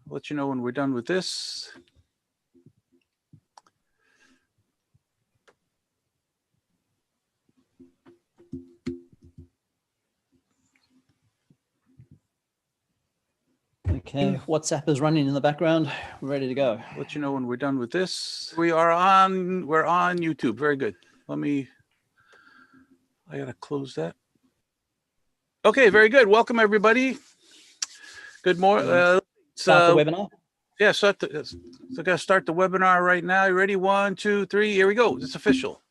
let you know when we're done with this. Okay, WhatsApp is running in the background. We're ready to go. Let you know when we're done with this. We're on YouTube. Very good. I gotta close that. Okay, very good. Welcome everybody. Good morning. Start the webinar. Yeah, so I gotta start the webinar right now. You ready? 1, 2, 3. Here we go. It's official.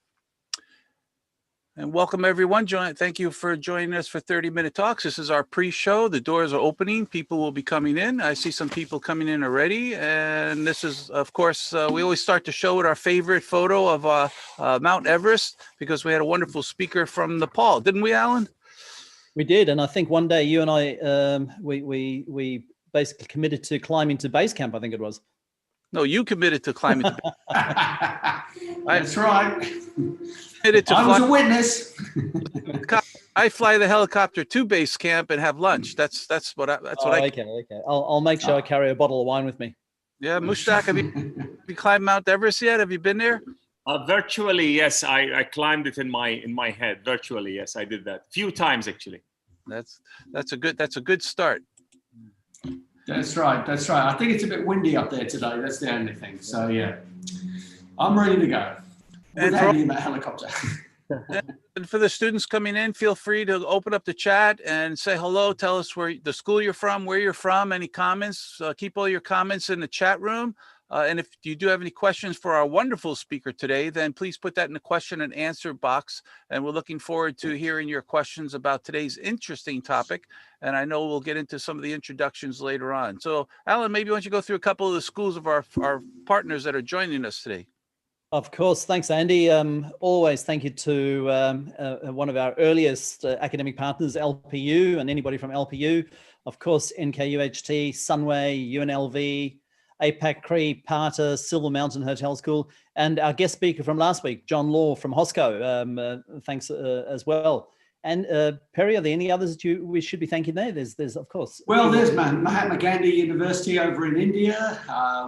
And welcome everyone. Thank you for joining us for 30-minute talks. This is our pre-show. The doors are opening. People will be coming in. I see some people coming in already. And this is, of course, we always start the show with our favorite photo of Mount Everest, because we had a wonderful speaker from Nepal, didn't we, Alan? We did, and I think one day you and I, we basically committed to climbing to base camp. I think it was. No, you committed to climbing to base camp. That's right. I was a witness. I fly the helicopter to base camp and have lunch. That's what I. Okay. I'll make sure I carry a bottle of wine with me. Yeah, Mushtaq, have you climbed Mount Everest yet? Have you been there? Virtually, yes. I climbed it in my head. Virtually, yes, I did that a few times actually. That's a good start. That's right. I think it's a bit windy up there today. That's the only thing. So yeah, I'm ready to go. And helicopter. And for the students coming in, feel free to open up the chat and say hello. Tell us where the school you're from, where you're from, any comments. Keep all your comments in the chat room. And if you do have any questions for our wonderful speaker today, then please put that in the question and answer box. And we're looking forward to hearing your questions about today's interesting topic. And I know we'll get into some of the introductions later on. So, Alan, maybe why don't you go through a couple of the schools of our partners that are joining us today. Of course. Thanks, Andy. Always thank you to one of our earliest academic partners, LPU, and anybody from LPU. Of course, NKUHT, Sunway, UNLV, APAC, CRE, PATA, Silver Mountain Hotel School, and our guest speaker from last week, John Law from HOSCO. Thanks as well. And Perry, are there any others that we should be thanking there? There's of course. Well, there's Mahatma Gandhi University over in India.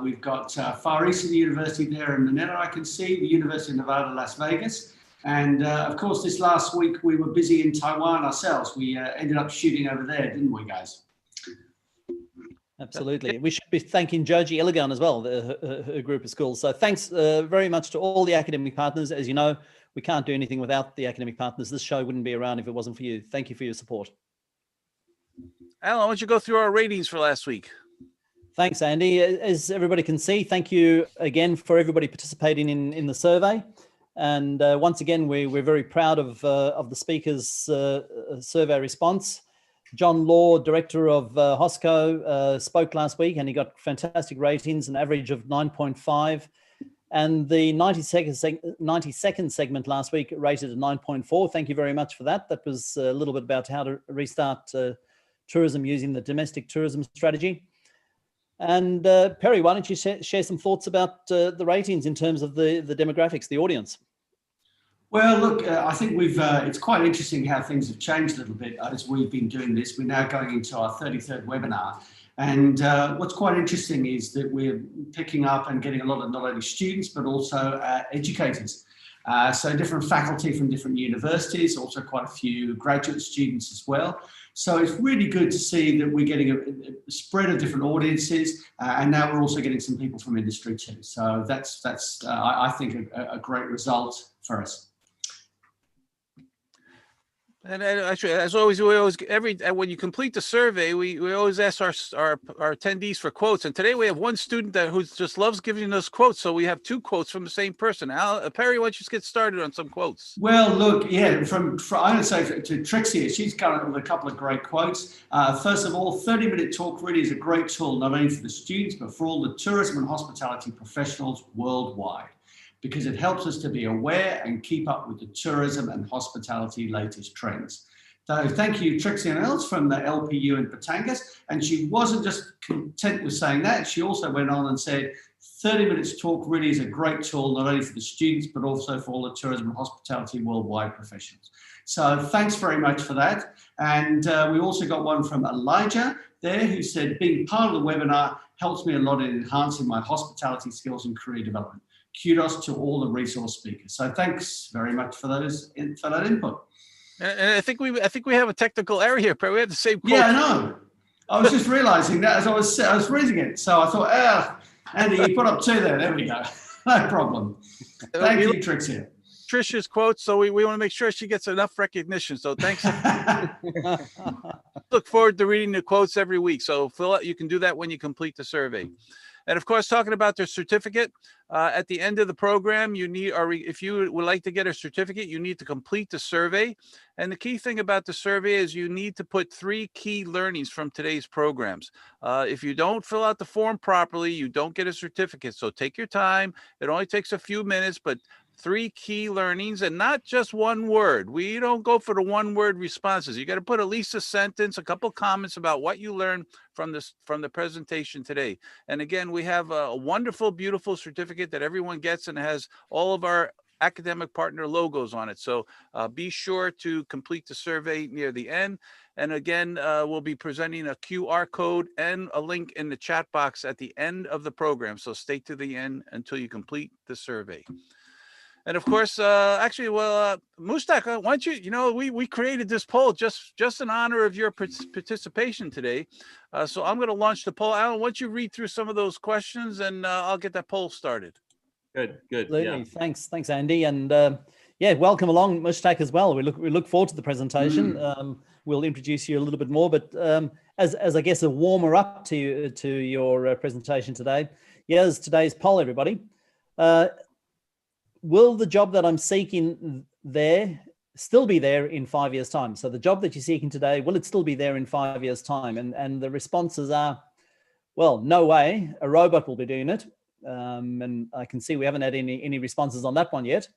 We've got Far Eastern University there in Manila, I can see, the University of Nevada, Las Vegas. And of course, this last week, we were busy in Taiwan ourselves. We ended up shooting over there, didn't we, guys? Absolutely. We should be thanking Joji Iligan as well, her group of schools. So thanks very much to all the academic partners. As you know, we can't do anything without the academic partners. This show wouldn't be around if it wasn't for you. Thank you for your support. Alan, why don't you go through our ratings for last week? Thanks, Andy. As everybody can see, thank you again for everybody participating in the survey. And once again, we're very proud of the speakers' survey response. John Law, director of HOSCO, spoke last week and he got fantastic ratings, an average of 9.5. And the 90-second segment last week rated at 9.4. Thank you very much for that. That was a little bit about how to restart tourism using the domestic tourism strategy. And Perry, why don't you share some thoughts about the ratings in terms of the demographics, the audience? Well, look, I think it's quite interesting how things have changed a little bit as we've been doing this. We're now going into our 33rd webinar. And what's quite interesting is that we're picking up and getting a lot of not only students, but also educators. So different faculty from different universities, also quite a few graduate students as well. So it's really good to see that we're getting a spread of different audiences, and now we're also getting some people from industry too. So that's I think, a great result for us. And actually, as always, when you complete the survey, we always ask our attendees for quotes. And today we have one student who just loves giving us quotes. So we have 2 quotes from the same person. Perry, why don't you just get started on some quotes? Well, look, yeah, I would say to Trixie, she's come up with a couple of great quotes. First of all, 30-minute talk really is a great tool, not only for the students, but for all the tourism and hospitality professionals worldwide, because it helps us to be aware and keep up with the tourism and hospitality latest trends. So thank you, Trixie Mills from the LPU in Batangas. And she wasn't just content with saying that, she also went on and said, 30 minutes talk really is a great tool, not only for the students, but also for all the tourism and hospitality worldwide professionals. So thanks very much for that. And we also got one from Elijah there, who said, being part of the webinar helps me a lot in enhancing my hospitality skills and career development. Kudos to all the resource speakers. So thanks very much for that input. And I think we have a technical error here, but we had the same quote. Yeah, I know. I was just realizing that as I was reading it. So I thought, Andy, you put up 2 there. There we go. No problem. Thank you, Trixie. Trisha's quote, so we want to make sure she gets enough recognition. So thanks. Look forward to reading the quotes every week. So fill out, you can do that when you complete the survey. And of course, talking about their certificate, at the end of the program, you need, or if you would like to get a certificate, you need to complete the survey. And the key thing about the survey is you need to put 3 key learnings from today's programs. If you don't fill out the form properly, you don't get a certificate. So take your time. It only takes a few minutes, but 3 key learnings, and not just one word. We don't go for the one-word responses. You got to put at least a sentence, a couple comments about what you learned from the presentation today. And again, we have a wonderful, beautiful certificate that everyone gets, and it has all of our academic partner logos on it. So be sure to complete the survey near the end. And again, we'll be presenting a QR code and a link in the chat box at the end of the program. So stay to the end until you complete the survey. And of course, actually, well, Mushtaq, why don't we created this poll just in honor of your participation today. So I'm going to launch the poll. Alan, why don't you read through some of those questions, and I'll get that poll started. Good. Absolutely. Yeah. Thanks, Andy. And yeah, welcome along, Mushtaq, as well. We look forward to the presentation. We'll introduce you a little bit more, but as I guess a warmer up to your presentation today, here's today's poll, everybody. Will the job that I'm seeking there still be there in 5 years' time? So the job that you're seeking today, will it still be there in 5 years' time? And the responses are, well, no way, a robot will be doing it. And I can see we haven't had any responses on that one yet.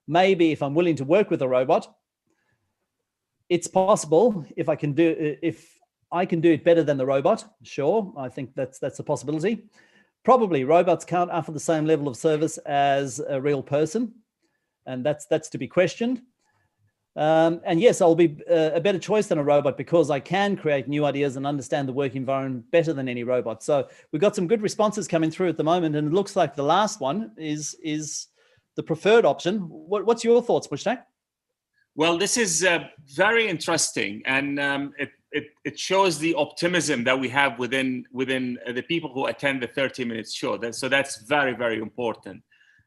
Maybe if I'm willing to work with a robot, it's possible if I can do it better than the robot. Sure, I think that's a possibility. Probably robots can't offer the same level of service as a real person, and that's to be questioned. And yes, I'll be a better choice than a robot because I can create new ideas and understand the work environment better than any robot. So we've got some good responses coming through at the moment, and it looks like the last one is the preferred option. What's your thoughts, Mushtaq? Well, this is very interesting, and it shows the optimism that we have within the people who attend the 30-minute show. So that's very, very important.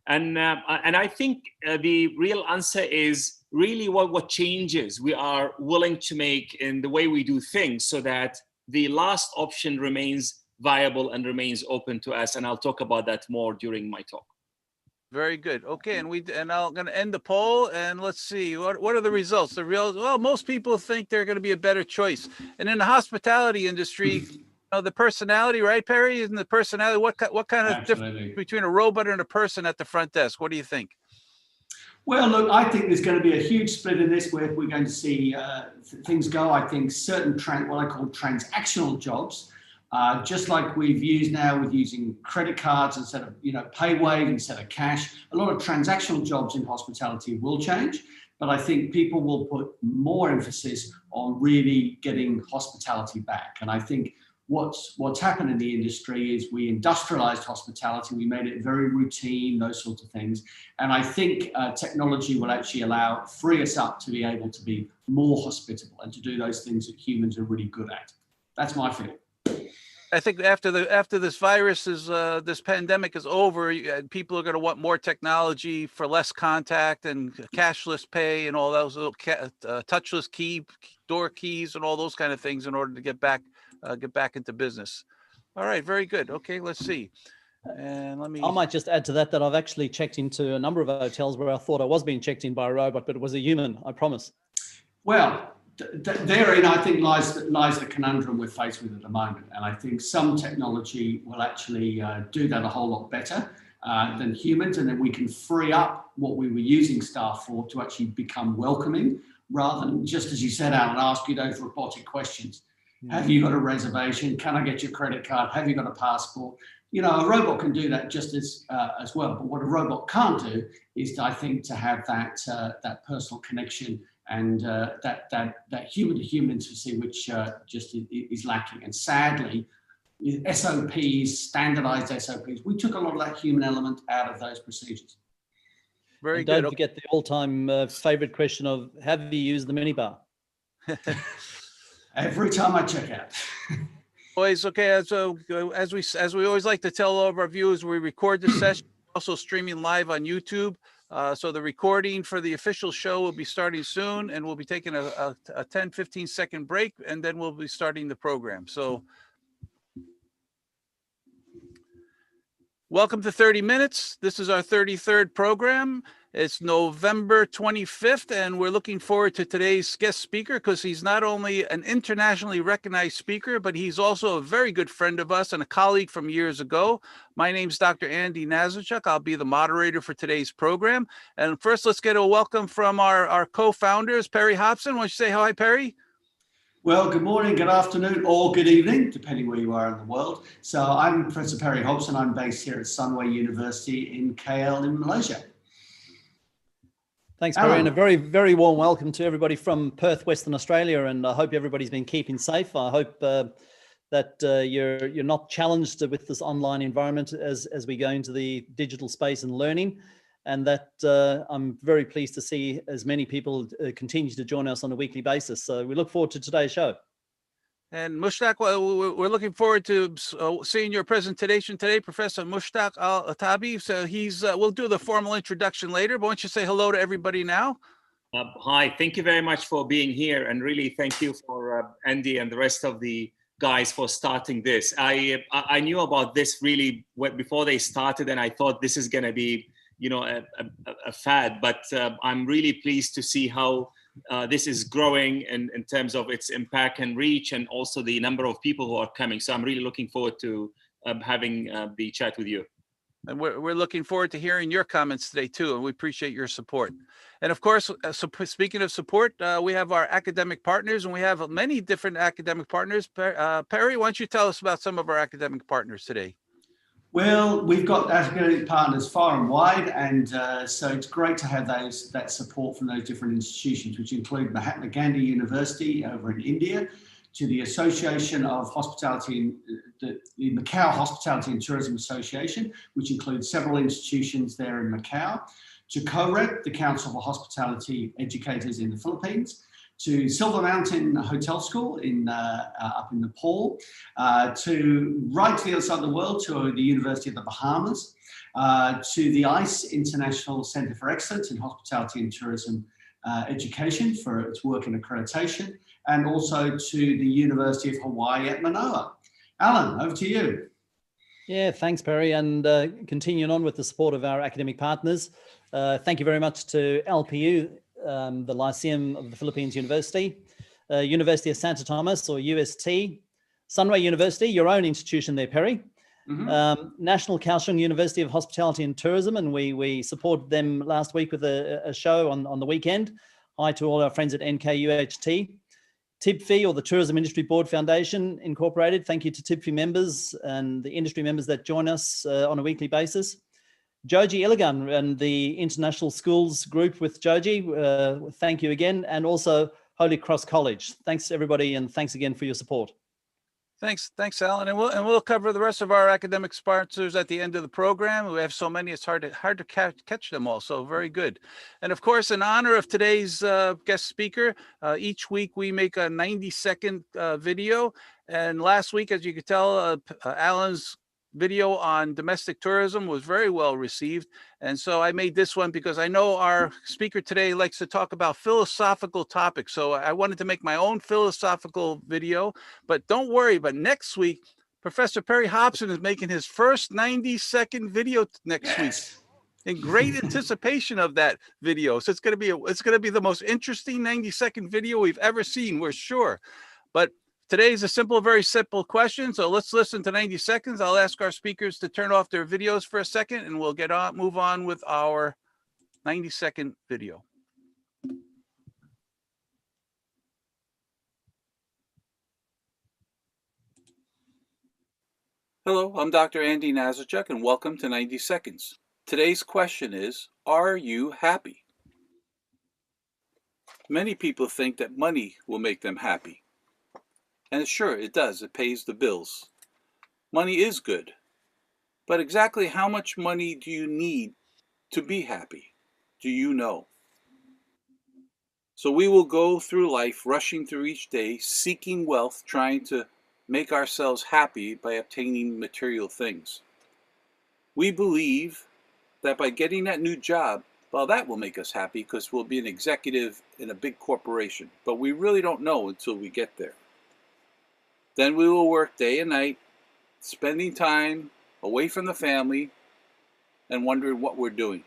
And I think the real answer is really what changes we are willing to make in the way we do things so that the last option remains viable and remains open to us. And I'll talk about that more during my talk. Very good. Okay, and I'm going to end the poll, and let's see what are the results. Well, most people think they're going to be a better choice, and in the hospitality industry, the personality, right, Perry? Isn't the personality what kind of difference between a robot and a person at the front desk? What do you think? Well, look, I think there's going to be a huge split in this where we're going to see things go. I think certain what I call transactional jobs. Just like we've used now with using credit cards instead of, pay wave instead of cash, a lot of transactional jobs in hospitality will change, but I think people will put more emphasis on really getting hospitality back. And I think what's happened in the industry is we industrialized hospitality, we made it very routine, those sorts of things. And I think technology will actually free us up to be able to be more hospitable and to do those things that humans are really good at. That's my feeling. I think after this virus this pandemic is over, people are going to want more technology for less contact and cashless pay and all those little touchless door keys and all those kind of things in order to get back into business. All right, very good. Okay, let's see. And I might just add to that I've actually checked into a number of hotels where I thought I was being checked in by a robot, but it was a human, I promise. Well, therein, I think, lies the conundrum we're faced with at the moment. And I think some technology will actually do that a whole lot better than humans. And then we can free up what we were using staff for to actually become welcoming rather than, just as you said, Alan, ask you those robotic questions. Yeah. Have you got a reservation? Can I get your credit card? Have you got a passport? A robot can do that just as well. But what a robot can't do is, I think, to have that personal connection and that human-to-human intimacy, which just is lacking. And sadly, with SOPs, standardized SOPs, we took a lot of that human element out of those procedures. Very and good. Don't forget the all-time favorite question of, have you used the minibar? Every time I check out. Always okay. So as we always like to tell all of our viewers, we record the session, also streaming live on YouTube. So the recording for the official show will be starting soon, and we'll be taking a 10-15 second break, and then we'll be starting the program. So welcome to 30 Minutes. This is our 33rd program. It's November 25th, and we're looking forward to today's guest speaker because he's not only an internationally recognized speaker, but he's also a very good friend of us and a colleague from years ago. My name's Dr. Andy Nazarchuk. I'll be the moderator for today's program. And first, let's get a welcome from our co-founders, Perry Hobson. Why don't you say hi, Perry? Well, good morning, good afternoon, or good evening, depending where you are in the world. So I'm Professor Perry Hobson. I'm based here at Sunway University in KL in Malaysia. Thanks, Perry, and a very, very warm welcome to everybody from Perth, Western Australia. And I hope everybody's been keeping safe. I hope that you're not challenged with this online environment as we go into the digital space and learning. And that I'm very pleased to see as many people continue to join us on a weekly basis. So we look forward to today's show. And Mushtaq, we're looking forward to seeing your presentation today, Professor Mushtaq Al-Atabi. So we'll do the formal introduction later, but why don't you say hello to everybody now? Hi, thank you very much for being here, and really thank you for Andy and the rest of the guys for starting this. I knew about this really before they started, and I thought this is going to be, you know, a fad, but I'm really pleased to see how this is growing in terms of its impact and reach, and also the number of people who are coming. So I'm really looking forward to having the chat with you. And we're looking forward to hearing your comments today too, and we appreciate your support. And of course, speaking of support, we have our academic partners, and we have many different academic partners. Perry, why don't you tell us about some of our academic partners today? Well, we've got academic partners far and wide, and so it's great to have that support from those different institutions, which include Mahatma Gandhi University over in India, to the Association of Hospitality, the Macau Hospitality and Tourism Association, which includes several institutions there in Macau, to COREP, the Council for Hospitality Educators in the Philippines, to Silver Mountain Hotel School up in Nepal, to right to the other side of the world, to the University of the Bahamas, to the ICE International Centre for Excellence in Hospitality and Tourism Education for its work in accreditation, and also to the University of Hawaii at Manoa. Alan, over to you. Yeah, thanks, Perry. And continuing on with the support of our academic partners, thank you very much to LPU, the Lyceum of the Philippines University, University of Santa Thomas, or UST, Sunway University, your own institution there, Perry, National Kaohsiung University of Hospitality and Tourism, and we supported them last week with a show on the weekend. Hi to all our friends at NKUHT. TIBFI, or the Tourism Industry Board Foundation Incorporated. Thank you to TIBFI members and the industry members that join us on a weekly basis. Joji Iligan and the International Schools Group with Joji, thank you again. And also Holy Cross College. Thanks everybody, and thanks again for your support. Thanks, Alan. And we'll cover the rest of our academic sponsors at the end of the program. We have so many, it's hard to catch them all. So very good. And of course, in honor of today's guest speaker, each week we make a 90-second video. And last week, as you could tell, Alan's video on domestic tourism was very well received. And so I made this one because I know our speaker today likes to talk about philosophical topics. So I wanted to make my own philosophical video, but don't worry, but next week, Professor Perry Hobson is making his first 90-second video next week. In great anticipation of that video. So it's going to be the most interesting 90-second video we've ever seen, we're sure. But today's a very simple question. So let's listen to 90 seconds. I'll ask our speakers to turn off their videos for a second, and we'll move on with our 90-second video. Hello, I'm Dr. Andy Nazarchuk, and welcome to 90 Seconds. Today's question is, are you happy? Many people think that money will make them happy. And sure, it does. It pays the bills. Money is good. But exactly how much money do you need to be happy? Do you know? So we will go through life rushing through each day, seeking wealth, trying to make ourselves happy by obtaining material things. We believe that by getting that new job, well, that will make us happy because we'll be an executive in a big corporation. But we really don't know until we get there. Then we will work day and night, spending time away from the family and wondering what we're doing.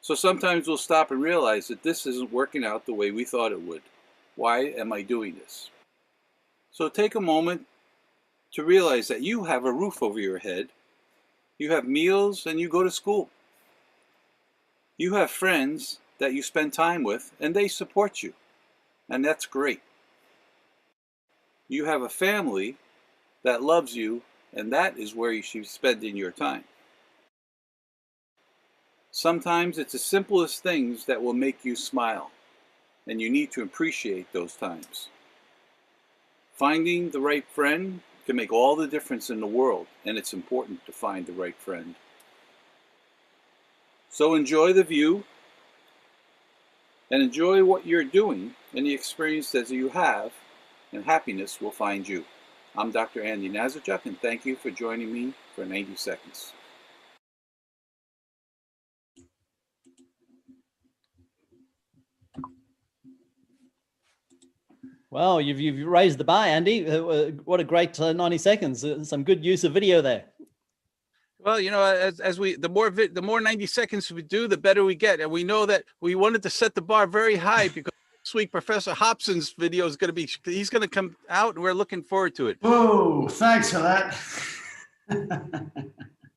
So sometimes we'll stop and realize that this isn't working out the way we thought it would. Why am I doing this? So take a moment to realize that you have a roof over your head, you have meals, and you go to school. You have friends that you spend time with, and they support you, and that's great. You have a family that loves you, and that is where you should be spending your time. Sometimes it's the simplest things that will make you smile, and you need to appreciate those times. Finding the right friend can make all the difference in the world, and it's important to find the right friend. So enjoy the view, and enjoy what you're doing and the experience that you have, and happiness will find you. I'm Dr. Andy Nazarchuk, and thank you for joining me for 90 seconds. Well, you've raised the bar, Andy. What a great 90 seconds. Some good use of video there. Well, you know, as we the more 90 seconds we do, the better we get, and we know that we wanted to set the bar very high because next week Professor Hobson's video is going to be he's going to come out, and we're looking forward to it. Whoa! Thanks for that.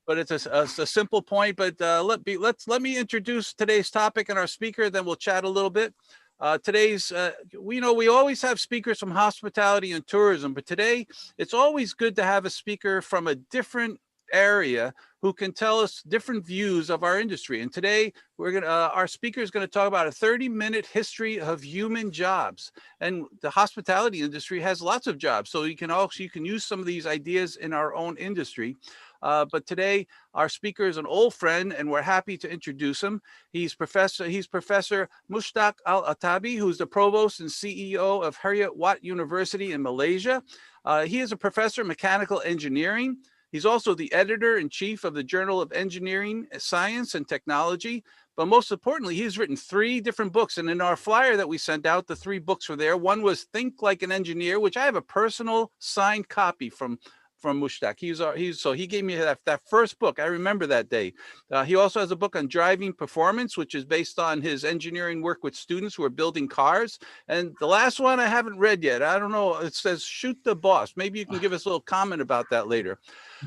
But it's a simple point. But let me introduce today's topic and our speaker. Then we'll chat a little bit. We always have speakers from hospitality and tourism, but today it's always good to have a speaker from a different area who can tell us different views of our industry. And today our speaker is going to talk about a 30-minute history of human jobs. And the hospitality industry has lots of jobs, so you can use some of these ideas in our own industry. But today, our speaker is an old friend, and we're happy to introduce him. He's Professor Mushtaq Al-Atabi, who's the Provost and CEO of Heriot-Watt University in Malaysia. He is a professor of mechanical engineering. He's also the editor-in-chief of the Journal of Engineering, Science, and Technology. But most importantly, he's written 3 different books. And in our flyer that we sent out, the 3 books were there. One was Think Like an Engineer, which I have a personal signed copy from Mushtaq. So he gave me that first book. I remember that day. He also has a book on driving performance, which is based on his engineering work with students who are building cars. And the last one I haven't read yet. I don't know. It says Shoot the Boss. Maybe you can give us a little comment about that later.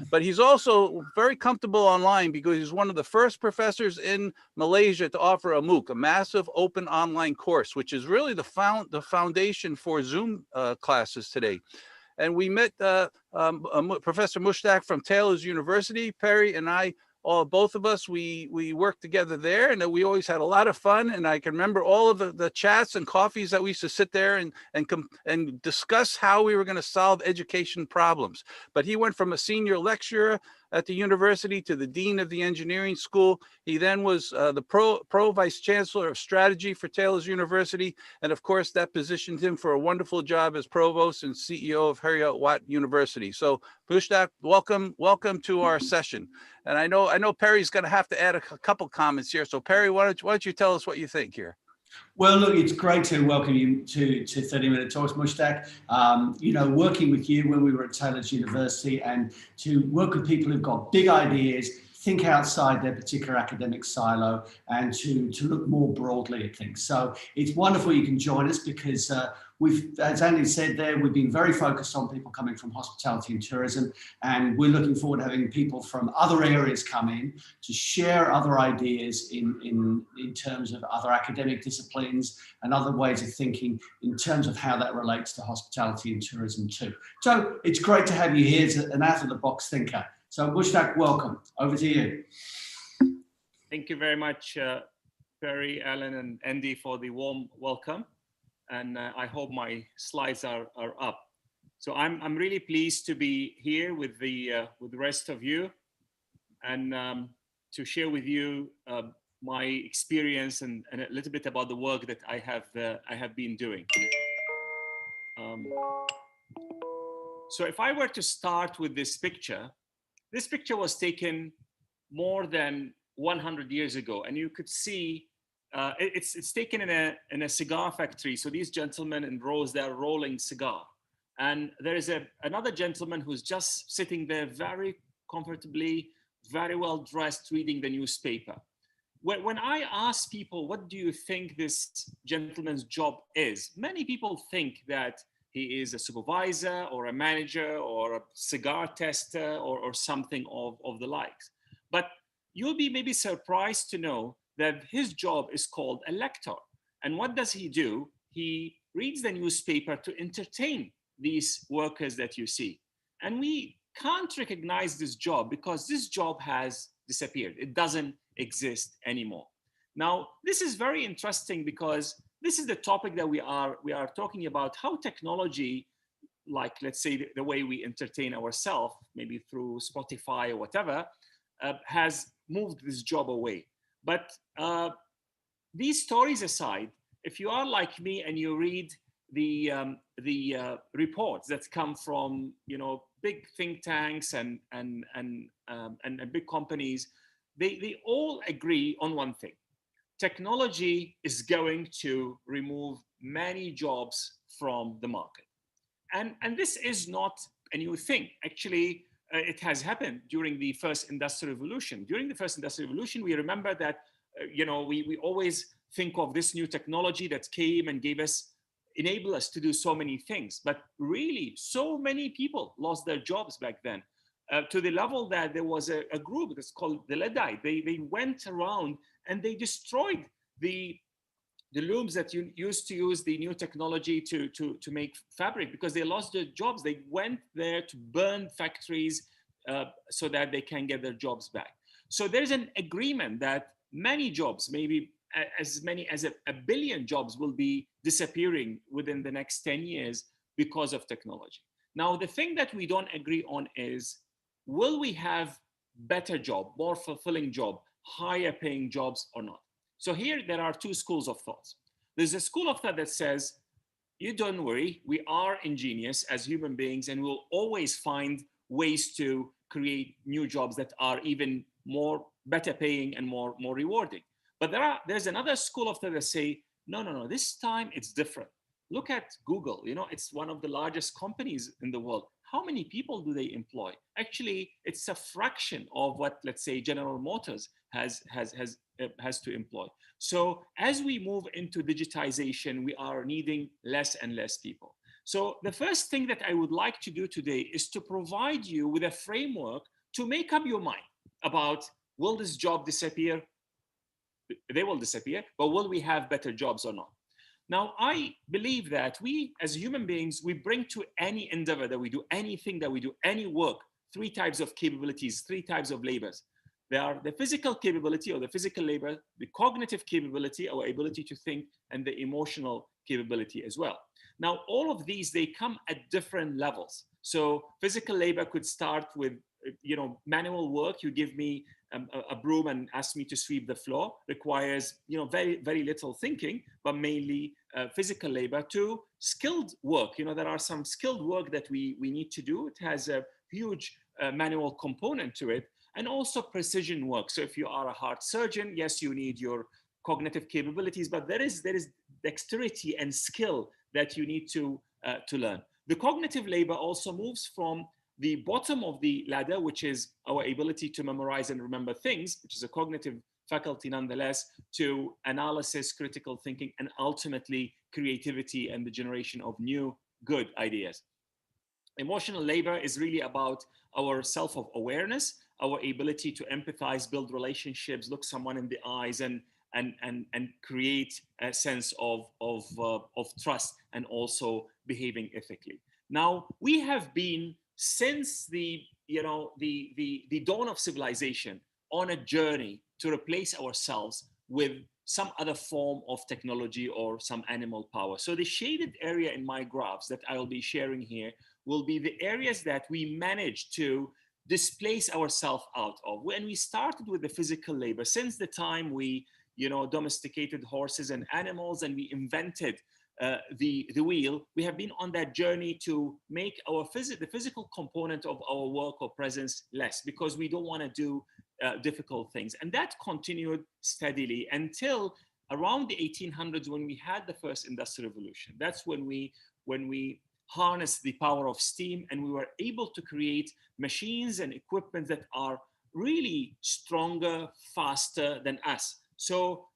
But he's also very comfortable online because he's one of the first professors in Malaysia to offer a MOOC, a massive open online course, which is really the foundation for Zoom classes today. And we met Professor Mushtaq from Taylor's University. Perry and I, both of us, we worked together there, and we always had a lot of fun. And I can remember all of the chats and coffees that we used to sit there and discuss how we were going to solve education problems. But he went from a senior lecturer at the university to the dean of the engineering school. He then was the pro vice chancellor of strategy for Taylor's University. And of course, that positioned him for a wonderful job as provost and CEO of Heriot-Watt University. So Mushtaq, welcome to our session. And I know Perry's going to have to add a couple comments here. So Perry, why don't you tell us what you think here? Well, look, it's great to welcome you to 30-Minute Talks, Mushtaq. Working with you when we were at Taylor's University, and to work with people who've got big ideas, think outside their particular academic silo, and to look more broadly at things. So it's wonderful you can join us because as Andy said there, we've been very focused on people coming from hospitality and tourism, and we're looking forward to having people from other areas come in to share other ideas in terms of other academic disciplines and other ways of thinking in terms of how that relates to hospitality and tourism too. So it's great to have you here as an out-of-the-box thinker. So Mushtaq, welcome. Over to you. Thank you very much, Perry, Alan, and Andy for the warm welcome. And I hope my slides are up. So I'm really pleased to be here with the rest of you, and to share with you my experience and a little bit about the work that I have been doing. So if I were to start with this picture was taken more than 100 years ago, and you could see it's taken in a cigar factory. So these gentlemen in rows, they're rolling cigar, and there is another gentleman who's just sitting there very comfortably, very well dressed, reading the newspaper. When I ask people, what do you think this gentleman's job is? Many people think that he is a supervisor or a manager or a cigar tester or something of the likes. But you'll be maybe surprised to know that his job is called a lector. And what does he do? He reads the newspaper to entertain these workers that you see. And we can't recognize this job because this job has disappeared. It doesn't exist anymore. Now, this is very interesting because this is the topic that we are talking about, how technology, like let's say the way we entertain ourselves, maybe through Spotify or whatever, has moved this job away. But these stories aside, if you are like me and you read the reports that come from big think tanks and big companies, they all agree on one thing. Technology is going to remove many jobs from the market. And this is not a new thing. Actually, it has happened during the first industrial revolution. During the first industrial revolution, we remember that, we always think of this new technology that came and enabled us to do so many things. But really, so many people lost their jobs back then. To the level that there was a group that's called the Luddite. They went around and they destroyed the looms that you used to use the new technology to make fabric because they lost their jobs. They went there to burn factories so that they can get their jobs back. So there's an agreement that many jobs, maybe as many as a billion jobs, will be disappearing within the next 10 years because of technology. Now, the thing that we don't agree on is, will we have better job, more fulfilling job, higher paying jobs or not? So here there are two schools of thoughts. There's a school of thought that says, you don't worry, we are ingenious as human beings and we'll always find ways to create new jobs that are even more better paying and more rewarding. But there's another school of thought that say, no, this time it's different. Look at Google, it's one of the largest companies in the world. How many people do they employ? Actually, it's a fraction of what, let's say, General Motors has to employ. So as we move into digitization, we are needing less and less people. So the first thing that I would like to do today is to provide you with a framework to make up your mind about, will this job disappear? They will disappear, but will we have better jobs or not? Now, I believe that we, as human beings, we bring to any endeavor that we do, anything that we do, any work, three types of capabilities, three types of labors. They are the physical capability or the physical labor, the cognitive capability, our ability to think, and the emotional capability as well. Now, all of these, they come at different levels. So physical labor could start with, manual work. You give me a broom and ask me to sweep the floor, requires, very, very little thinking, but mainly physical labor, to skilled work. There are some skilled work that we need to do. It has a huge manual component to it, and also precision work. So if you are a heart surgeon, yes, you need your cognitive capabilities, but there is dexterity and skill that you need to learn. The cognitive labor also moves from the bottom of the ladder, which is our ability to memorize and remember things, which is a cognitive faculty nonetheless, to analysis, critical thinking, and ultimately creativity and the generation of new good ideas. Emotional labor is really about our self-awareness, our ability to empathize, build relationships, look someone in the eyes, and create a sense of trust, and also behaving ethically. Now, we have been, since the dawn of civilization, on a journey to replace ourselves with some other form of technology or some animal power. So the shaded area in my graphs that I'll be sharing here will be the areas that we managed to displace ourselves out of. When we started with the physical labor, since the time we, domesticated horses and animals and we invented the wheel, we have been on that journey to make the physical component of our work or presence less, because we don't want to do difficult things. And that continued steadily until around the 1800s, when we had the first industrial revolution. That's when we harnessed the power of steam, and we were able to create machines and equipment that are really stronger, faster than us. So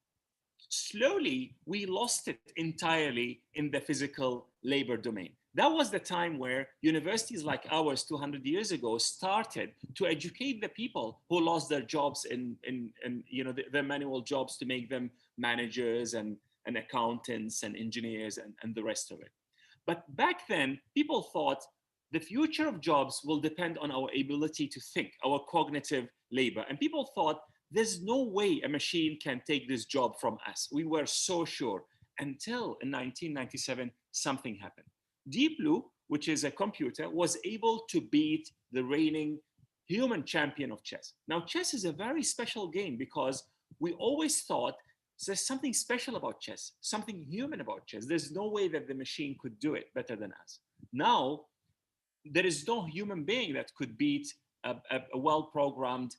slowly we lost it entirely in the physical labor domain. That was the time where universities like ours 200 years ago started to educate the people who lost their jobs in their manual jobs, to make them managers and accountants and engineers and the rest of it. But back then, people thought the future of jobs will depend on our ability to think, our cognitive labor. And people thought there's no way a machine can take this job from us. We were so sure, until in 1997, something happened. Deep Blue, which is a computer, was able to beat the reigning human champion of chess. Now, chess is a very special game, because we always thought there's something special about chess, something human about chess. There's no way that the machine could do it better than us. Now, there is no human being that could beat a well-programmed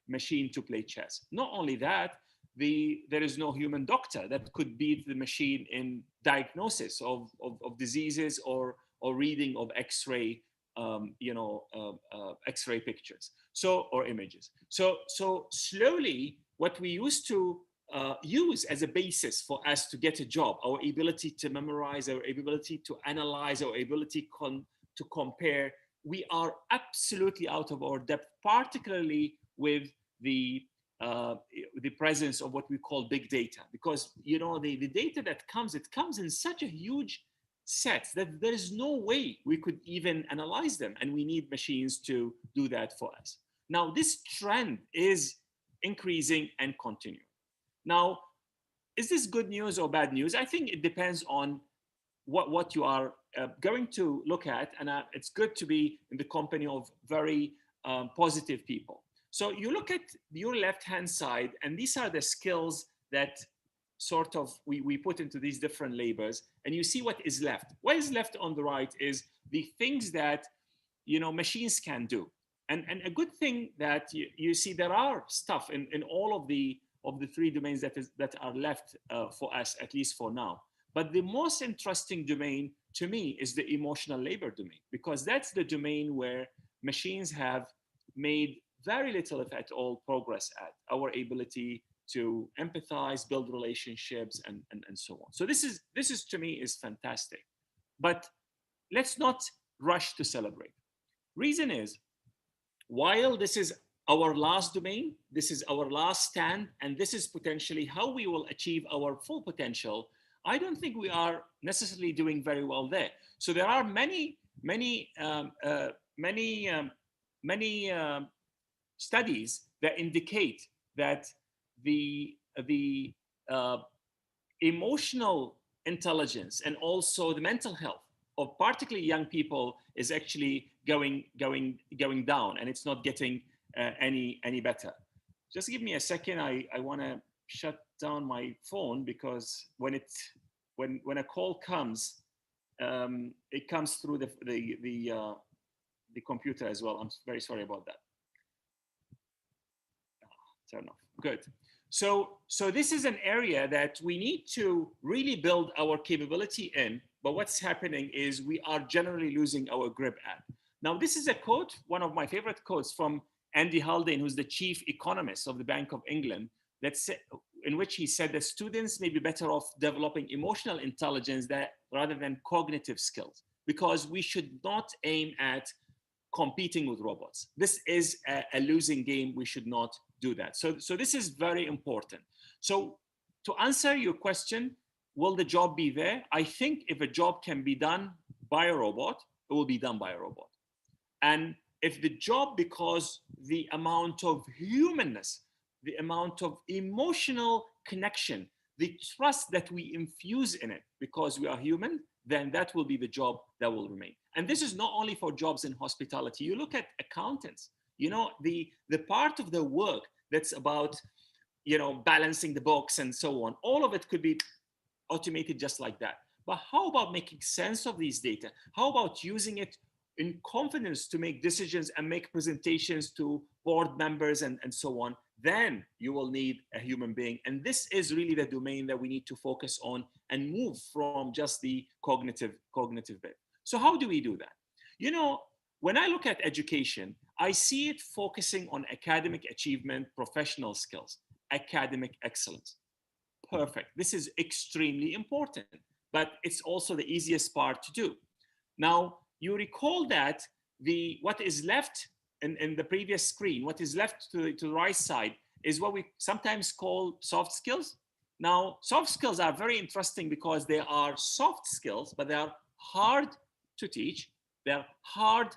machine to play chess. Not only that, there is no human doctor that could beat the machine in diagnosis of diseases or reading of X-ray, X-ray pictures, or images. So slowly, what we used to use as a basis for us to get a job, our ability to memorize, our ability to analyze, our ability to compare, we are absolutely out of our depth, particularly with the presence of what we call big data, because the data that comes, it comes in such a huge set that there is no way we could even analyze them, and we need machines to do that for us. Now, this trend is increasing and continuing. Now, is this good news or bad news? I think it depends on what you are going to look at, and it's good to be in the company of very positive people. So you look at your left-hand side, and these are the skills that sort of we put into these different labors, and you see what is left. What is left on the right is the things that machines can do. And a good thing that you see, there are stuff in all of the three domains that are left for us, at least for now. But the most interesting domain to me is the emotional labor domain, because that's the domain where machines have made very little, if at all, progress at our ability to empathize, build relationships, and so on. So this is to me is fantastic. But let's not rush to celebrate. Reason is, while this is our last domain, this is our last stand, and this is potentially how we will achieve our full potential, I don't think we are necessarily doing very well there. So there are many studies that indicate that the emotional intelligence and also the mental health of particularly young people is actually going down, and it's not getting any better. Just give me a second. I want to shut down my phone, because when a call comes, it comes through the computer as well. I'm very sorry about that. Turn off. Good. So this is an area that we need to really build our capability in. But what's happening is we are generally losing our grip at. Now, this is a quote, one of my favorite quotes from Andy Haldane, who's the chief economist of the Bank of England, in which he said that students may be better off developing emotional intelligence rather than cognitive skills, because we should not aim at competing with robots. This is a losing game. We should not do that. So this is very important. So to answer your question, will the job be there? I think if a job can be done by a robot, it will be done by a robot. And if the job, because the amount of humanness, the amount of emotional connection, the trust that we infuse in it because we are human, then that will be the job that will remain. And this is not only for jobs in hospitality. You look at accountants, you know, the part of the work that's about, you know, balancing the books and so on, all of it could be automated just like that. But how about making sense of these data? How about using it in confidence to make decisions and make presentations to board members and so on? Then you will need a human being. And this is really the domain that we need to focus on and move from just the cognitive bit. So how do we do that? You know, when I look at education, I see it focusing on academic achievement, professional skills, academic excellence. Perfect. This is extremely important, but it's also the easiest part to do. Now, you recall that what is left in the previous screen, what is left to the right side is what we sometimes call soft skills. Now, soft skills are very interesting because they are soft skills, but they are hard to teach, they're hard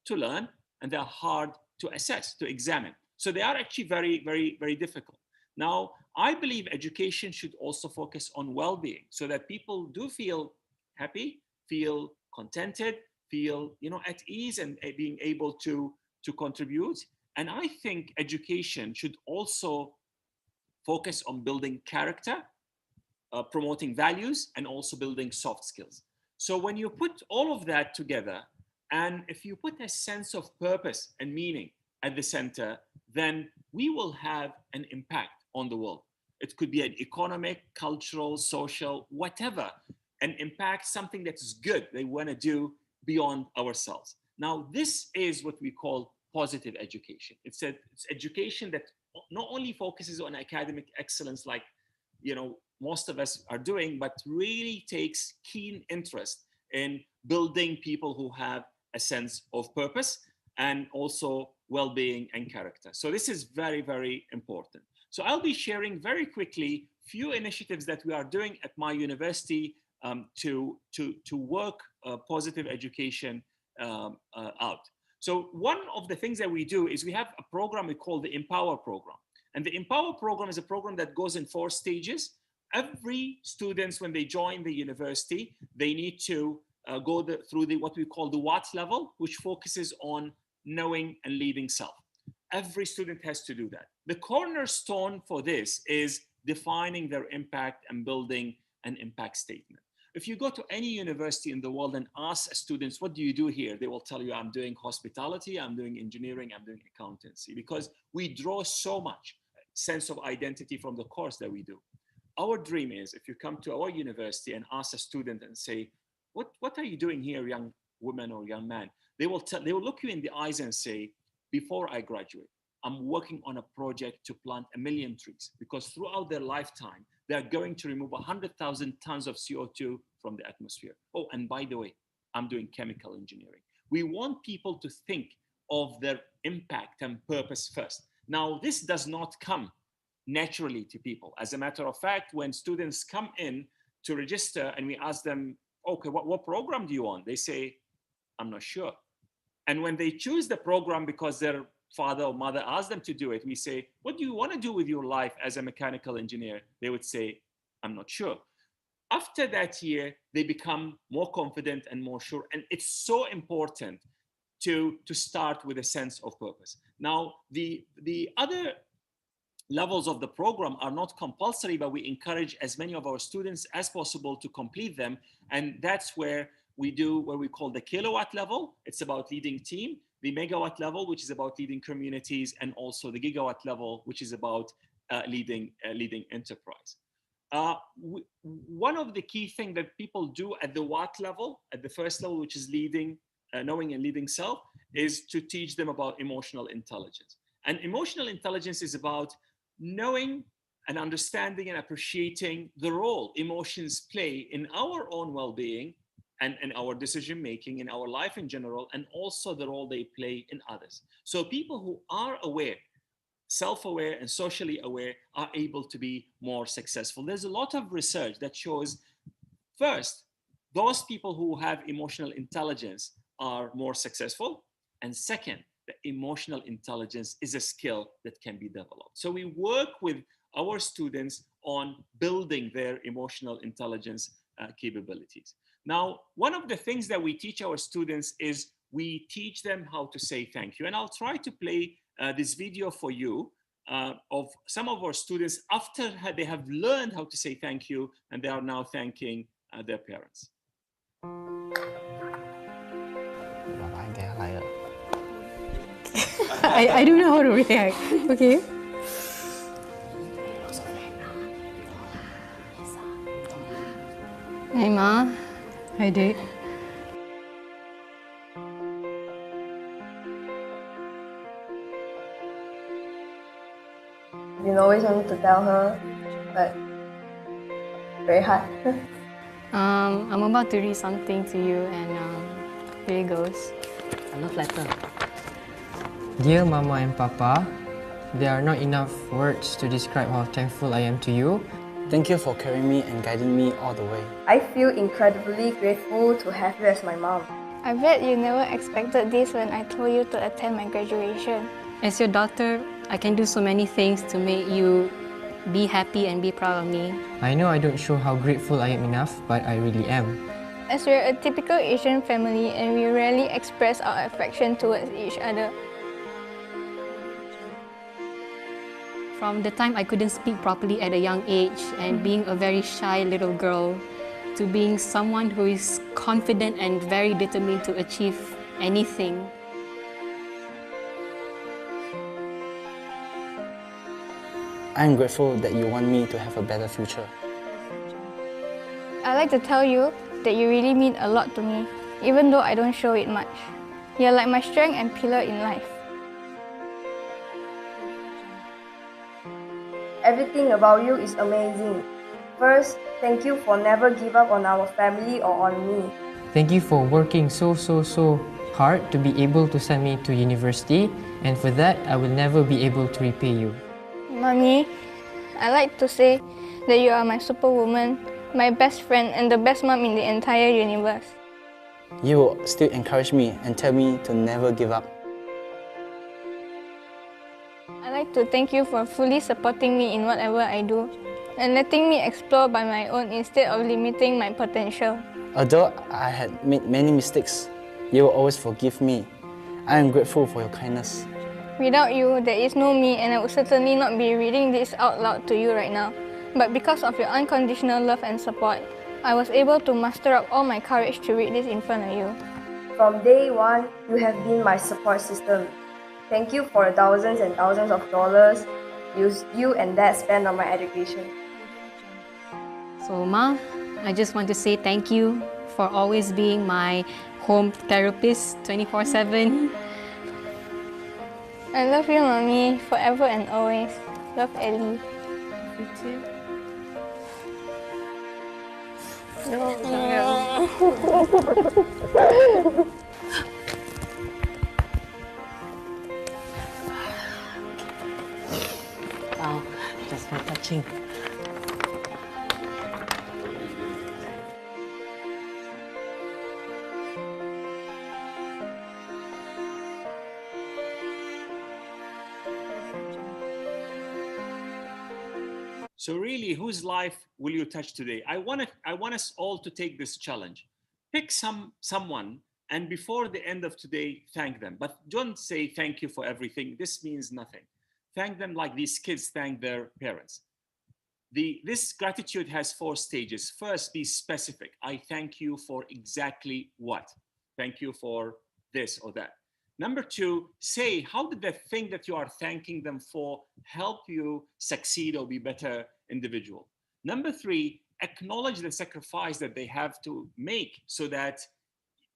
to learn, and they're hard to assess, to examine. So they are actually very, very, very difficult. Now, I believe education should also focus on well-being so that people do feel happy, feel contented, feel, you know, at ease and being able to contribute. And I think education should also focus on building character, promoting values, and also building soft skills. So when you put all of that together, and if you put a sense of purpose and meaning at the center, then we will have an impact on the world. It could be an economic, cultural, social, whatever, an impact, something that is good they want to do beyond ourselves. Now, this is what we call positive education. It's education that not only focuses on academic excellence, like, you know, most of us are doing, but really takes keen interest in building people who have a sense of purpose and also well-being and character. So this is very, very important. So I'll be sharing very quickly few initiatives that we are doing at my university to work positive education out. So one of the things that we do is we have a program we call the Empower program. And the Empower program is a program that goes in 4 stages. Every students, when they join the university, they need to go through what we call the what level, which focuses on knowing and leading self. Every student has to do that. The cornerstone for this is defining their impact and building an impact statement. If you go to any university in the world and ask students, what do you do here? They will tell you, I'm doing hospitality, I'm doing engineering, I'm doing accountancy, because we draw so much sense of identity from the course that we do. Our dream is if you come to our university and ask a student and say, what are you doing here, young woman or young man? They will look you in the eyes and say, before I graduate, I'm working on a project to plant 1 million trees, because throughout their lifetime, they're going to remove 100,000 tons of CO2 from the atmosphere. Oh, and by the way, I'm doing chemical engineering. We want people to think of their impact and purpose first. Now, this does not come naturally to people. As a matter of fact, when students come in to register and we ask them, okay, what program do you want? They say, I'm not sure. And when they choose the program because their father or mother asked them to do it, we say, what do you want to do with your life as a mechanical engineer? They would say, I'm not sure. After that year, they become more confident and more sure. And it's so important to start with a sense of purpose. Now, the other levels of the program are not compulsory, but we encourage as many of our students as possible to complete them. And that's where we do what we call the kilowatt level. It's about leading team, the megawatt level, which is about leading communities, and also the gigawatt level, which is about leading enterprise. One of the key things that people do at the watt level, at the first level, which is leading, knowing and leading self, is to teach them about emotional intelligence. And emotional intelligence is about knowing and understanding and appreciating the role emotions play in our own well-being and our decision making in our life in general, and also the role they play in others. So people who are aware, self-aware and socially aware, are able to be more successful. There's a lot of research that shows, first, those people who have emotional intelligence are more successful, and second, the emotional intelligence is a skill that can be developed. So we work with our students on building their emotional intelligence capabilities. Now, one of the things that we teach our students is we teach them how to say thank you. And I'll try to play this video for you of some of our students after they have learned how to say thank you, and they are now thanking their parents. I don't know how to react. Okay. Hi, Ma. Hi, Dad. You always wanted to tell her, but very hard. I'm about to read something to you, and here it goes. A love letter. Dear Mama and Papa, there are not enough words to describe how thankful I am to you. Thank you for carrying me and guiding me all the way. I feel incredibly grateful to have you as my mom. I bet you never expected this when I told you to attend my graduation. As your daughter, I can do so many things to make you be happy and be proud of me. I know I don't show how grateful I am enough, but I really am. As we're a typical Asian family and we rarely express our affection towards each other. From the time I couldn't speak properly at a young age and being a very shy little girl to being someone who is confident and very determined to achieve anything. I am grateful that you want me to have a better future. I like to tell you that you really mean a lot to me, even though I don't show it much. You're like my strength and pillar in life. Everything about you is amazing. First, thank you for never give up on our family or on me. Thank you for working so hard to be able to send me to university, and for that, I will never be able to repay you. Mommy, I like to say that you are my superwoman, my best friend, and the best mom in the entire universe. You will still encourage me and tell me to never give up. I like to thank you for fully supporting me in whatever I do and letting me explore by my own instead of limiting my potential. Although I had made many mistakes, you will always forgive me. I am grateful for your kindness. Without you, there is no me, and I would certainly not be reading this out loud to you right now. But because of your unconditional love and support, I was able to muster up all my courage to read this in front of you. From day one, you have been my support system. Thank you for the thousands and thousands of dollars you and Dad spent on my education. So, Ma, I just want to say thank you for always being my home therapist 24/7. I love you, Mommy, forever and always. Love, Ellie. You too. Wow, that's very touching. So really, whose life will you touch today? I want us all to take this challenge. Pick someone, and before the end of today, thank them. But don't say thank you for everything. This means nothing. Thank them like these kids thank their parents. This gratitude has 4 stages. First, be specific. I thank you for exactly what? Thank you for this or that. Number 2, say, how did the thing that you are thanking them for help you succeed or be better individual? Number 3, acknowledge the sacrifice that they have to make so that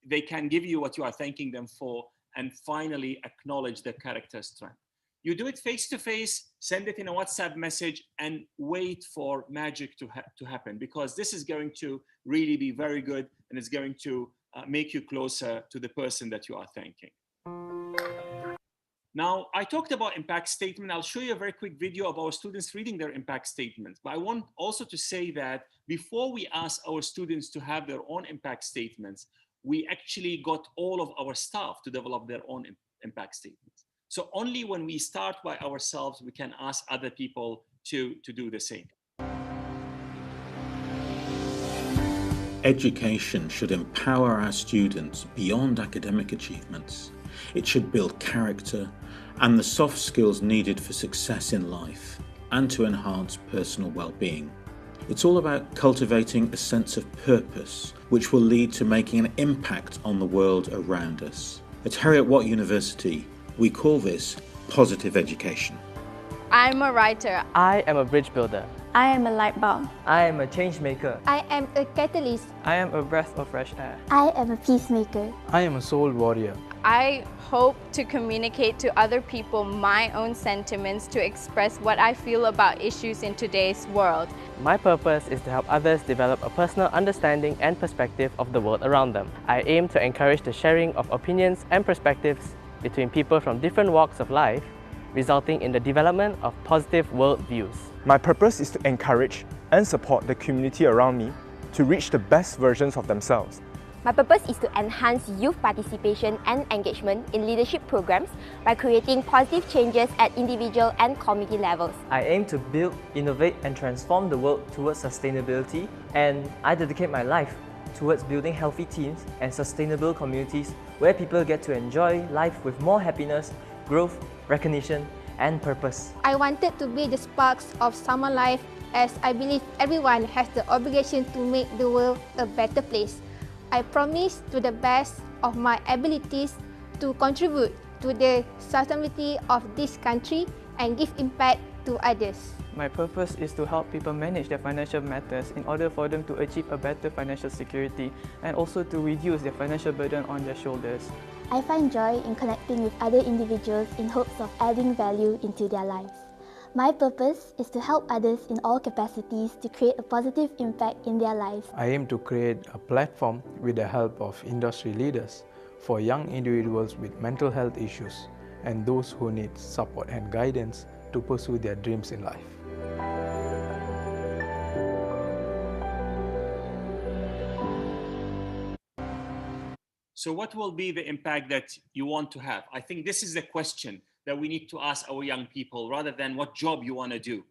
they can give you what you are thanking them for. And finally, acknowledge their character strength. You do it face to face, send it in a WhatsApp message, and wait for magic to happen, because this is going to really be very good, and it's going to make you closer to the person that you are thanking. Now, I talked about impact statement. I'll show you a very quick video of our students reading their impact statements. But I want also to say that before we ask our students to have their own impact statements, we actually got all of our staff to develop their own impact statements. So only when we start by ourselves, we can ask other people to do the same. Education should empower our students beyond academic achievements. It should build character and the soft skills needed for success in life and to enhance personal well-being. It's all about cultivating a sense of purpose, which will lead to making an impact on the world around us. At Heriot-Watt University, we call this positive education. I'm a writer. I am a bridge builder. I am a light bulb. I am a change maker. I am a catalyst. I am a breath of fresh air. I am a peacemaker. I am a soul warrior. I hope to communicate to other people my own sentiments to express what I feel about issues in today's world. My purpose is to help others develop a personal understanding and perspective of the world around them. I aim to encourage the sharing of opinions and perspectives between people from different walks of life, resulting in the development of positive worldviews. My purpose is to encourage and support the community around me to reach the best versions of themselves. My purpose is to enhance youth participation and engagement in leadership programs by creating positive changes at individual and community levels. I aim to build, innovate and transform the world towards sustainability, and I dedicate my life towards building healthy teams and sustainable communities where people get to enjoy life with more happiness, growth, recognition and purpose. I wanted to be the sparks of summer life, as I believe everyone has the obligation to make the world a better place. I promise to the best of my abilities to contribute to the sustainability of this country and give impact to others. My purpose is to help people manage their financial matters in order for them to achieve a better financial security and also to reduce their financial burden on their shoulders. I find joy in connecting with other individuals in hopes of adding value into their lives. My purpose is to help others in all capacities to create a positive impact in their lives. I aim to create a platform with the help of industry leaders for young individuals with mental health issues and those who need support and guidance to pursue their dreams in life. So what will be the impact that you want to have? I think this is the question that we need to ask our young people rather than what job you want to do.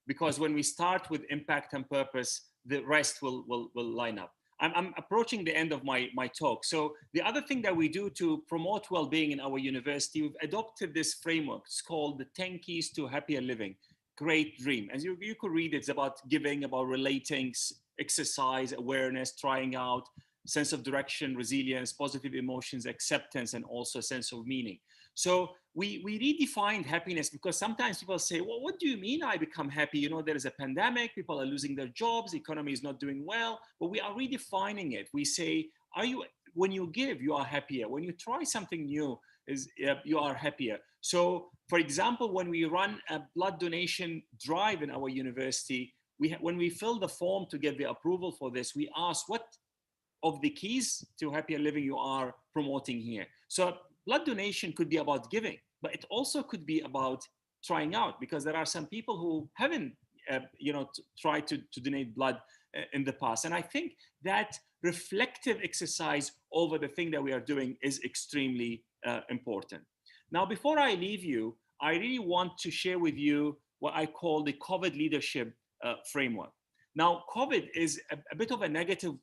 Because when we start with impact and purpose, the rest will line up. I'm approaching the end of my talk. So the other thing that we do to promote well-being in our university, we've adopted this framework. It's called the 10 Keys to Happier Living. Great dream. As you could read, it's about giving, about relating, exercise, awareness, trying out, sense of direction, resilience, positive emotions, acceptance, and also a sense of meaning. So we redefined happiness because sometimes people say, well, what do you mean I become happy? You know, there is a pandemic, people are losing their jobs, the economy is not doing well, but we are redefining it. We say, when you give, you are happier. When you try something new, you are happier. So for example, when we run a blood donation drive in our university, when we fill the form to get the approval for this, we ask what of the keys to happier living you are promoting here. So blood donation could be about giving, but it also could be about trying out, because there are some people who haven't tried to donate blood in the past. And I think that reflective exercise over the thing that we are doing is extremely important. Now, before I leave you, I really want to share with you what I call the COVID leadership framework. Now, COVID is a bit of a negative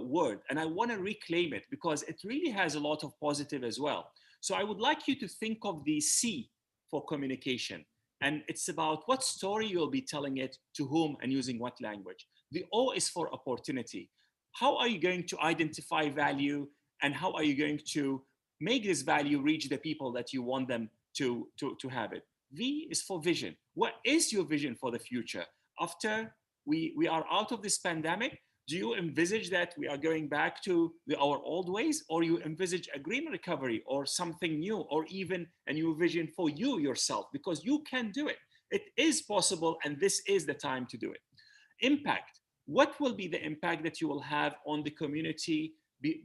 word, and I want to reclaim it because it really has a lot of positive as well. So I would like you to think of the C for communication, and it's about what story you'll be telling it to whom and using what language. The O is for opportunity. How are you going to identify value, and how are you going to make this value reach the people that you want them to have it? V is for vision. What is your vision for the future? After we are out of this pandemic, do you envisage that we are going back to our old ways, or you envisage a green recovery or something new, or even a new vision for you yourself? Because you can do it. It is possible, and this is the time to do it. Impact. What will be the impact that you will have on the community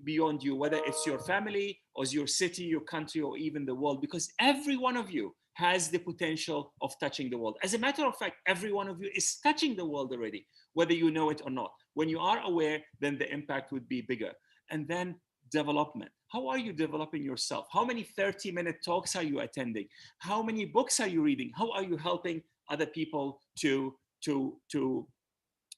beyond you, whether it's your family or your city, your country, or even the world? Because every one of you has the potential of touching the world. As a matter of fact, every one of you is touching the world already, whether you know it or not. When you are aware, then the impact would be bigger. And then development. How are you developing yourself? How many 30-minute talks are you attending? How many books are you reading? How are you helping other people to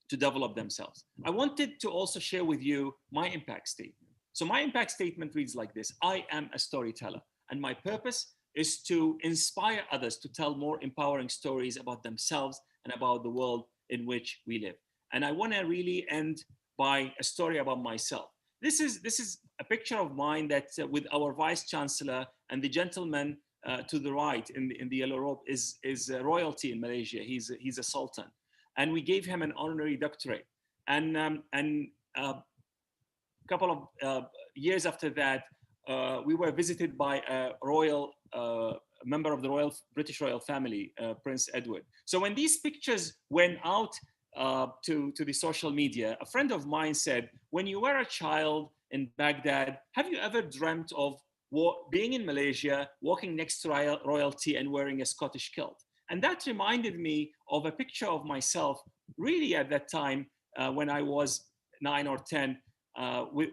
to develop themselves. I wanted to also share with you my impact statement. So my impact statement reads like this: I am a storyteller, and my purpose is to inspire others to tell more empowering stories about themselves and about the world in which we live. And I want to really end by a story about myself. This is a picture of mine that with our Vice Chancellor, and the gentleman to the right in the yellow robe is royalty in Malaysia. He's a sultan, and we gave him an honorary doctorate. And a couple of years after that, we were visited by a royal member of the British royal family, Prince Edward. So when these pictures went out to the social media, a friend of mine said, when you were a child in Baghdad, have you ever dreamt of being in Malaysia, walking next to royalty and wearing a Scottish kilt? And that reminded me of a picture of myself really at that time when I was 9 or 10,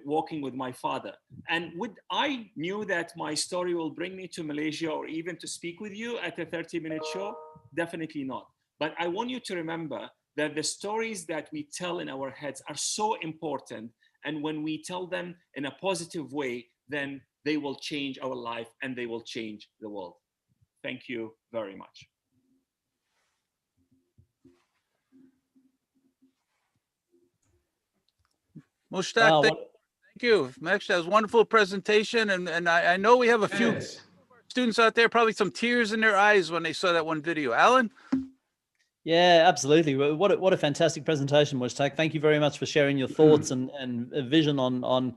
walking with my father. And I knew that my story will bring me to Malaysia or even to speak with you at a 30-minute show? Definitely not. But I want you to remember that the stories that we tell in our heads are so important. And when we tell them in a positive way, then they will change our life and they will change the world. Thank you very much. Mushtaq, Wow, thank you. Actually, that was a wonderful presentation. And I know we have a few students out there, probably some tears in their eyes when they saw that one video. Alan? Yeah, absolutely. What a fantastic presentation, Mushtaq. Thank you very much for sharing your thoughts and a vision on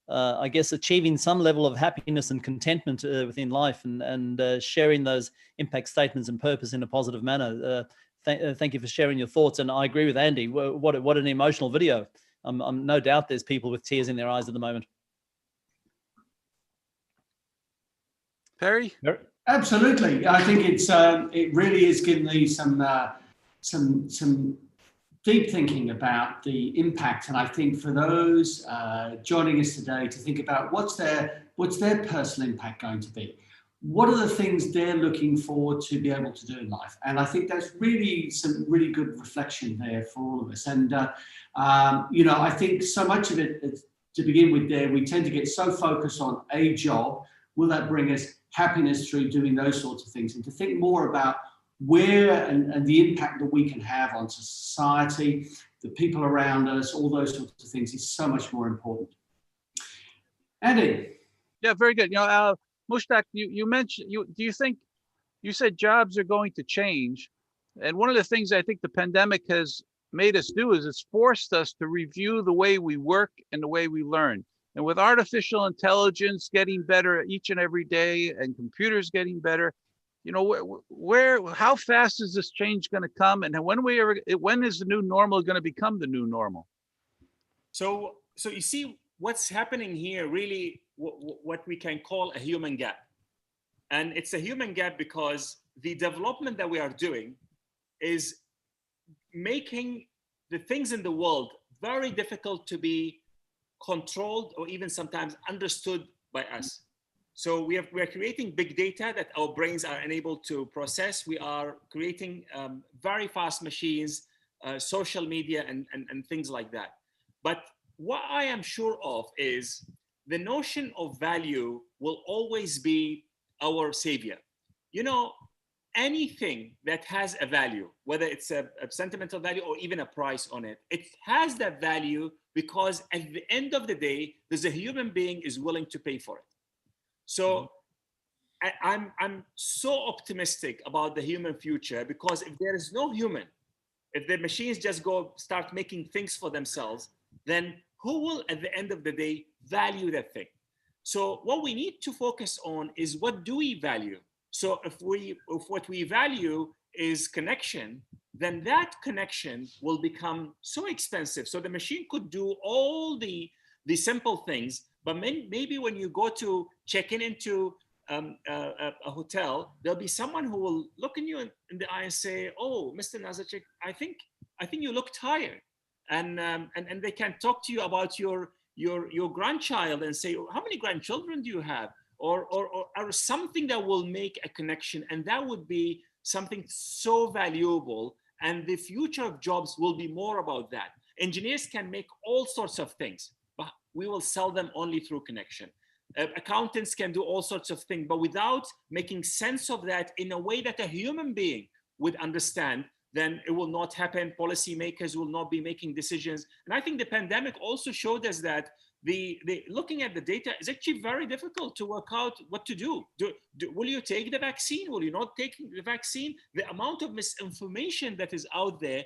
I guess, achieving some level of happiness and contentment within life, and sharing those impact statements and purpose in a positive manner. Thank you for sharing your thoughts. And I agree with Andy. What an emotional video. I'm no doubt there's people with tears in their eyes at the moment. Perry? Absolutely. I think it really is giving me some deep thinking about the impact. And I think for those joining us today to think about what's their personal impact going to be? What are the things they're looking forward to be able to do in life? And I think that's really some really good reflection there for all of us. And, I think so much of it, to begin with there, we tend to get so focused on a job. Will that bring us happiness through doing those sorts of things? And to think more about where and the impact that we can have on society, the people around us, all those sorts of things is so much more important. Andy? Yeah, very good. Mushtaq, you mentioned, you said jobs are going to change. And one of the things I think the pandemic has made us do is it's forced us to review the way we work and the way we learn. And with artificial intelligence getting better each and every day and computers getting better, how fast is this change going to come? And when is the new normal going to become the new normal? So you see what's happening here, really what we can call a human gap. And it's a human gap because the development that we are doing is making the things in the world very difficult to be controlled or even sometimes understood by us. So we are creating big data that our brains are unable to process. We are creating very fast machines, social media, and things like that. But what I am sure of is the notion of value will always be our savior. Anything that has a value, whether it's a sentimental value or even a price on it, it has that value because at the end of the day, there's a human being is willing to pay for it. So I'm so optimistic about the human future, because if there is no human, if the machines just start making things for themselves, then who will at the end of the day value that thing? So what we need to focus on is, what do we value? So if what we value is connection, then that connection will become so expensive. So the machine could do all the simple things, but maybe when you go to check into a hotel, there'll be someone who will look in you in the eye and say, "Oh, Mr. Nazarchik, I think you look tired," and they can talk to you about your grandchild and say, "How many grandchildren do you have?" Or something that will make a connection, and that would be something so valuable. And the future of jobs will be more about that. Engineers can make all sorts of things, but we will sell them only through connection. Accountants can do all sorts of things, but without making sense of that in a way that a human being would understand, then it will not happen. Policymakers will not be making decisions. And I think the pandemic also showed us that looking at the data is actually very difficult to work out what to do. Will you take the vaccine? Will you not take the vaccine? The amount of misinformation that is out there,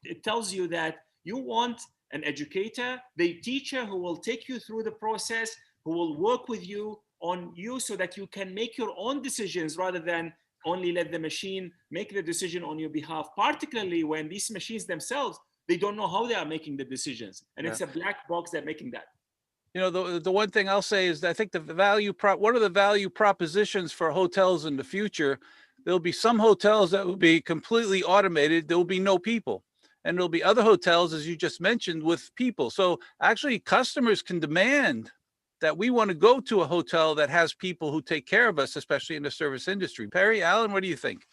it tells you that you want an educator, the teacher who will take you through the process, who will work with you so that you can make your own decisions rather than only let the machine make the decision on your behalf, particularly when these machines themselves, they don't know how they are making the decisions. And it's a black box that's making that. You know, the one thing I'll say is that I think one of the value propositions for hotels in the future, there'll be some hotels that will be completely automated. There will be no people. And there'll be other hotels, as you just mentioned, with people. So actually customers can demand that we want to go to a hotel that has people who take care of us, especially in the service industry. Perry, Alan, what do you think?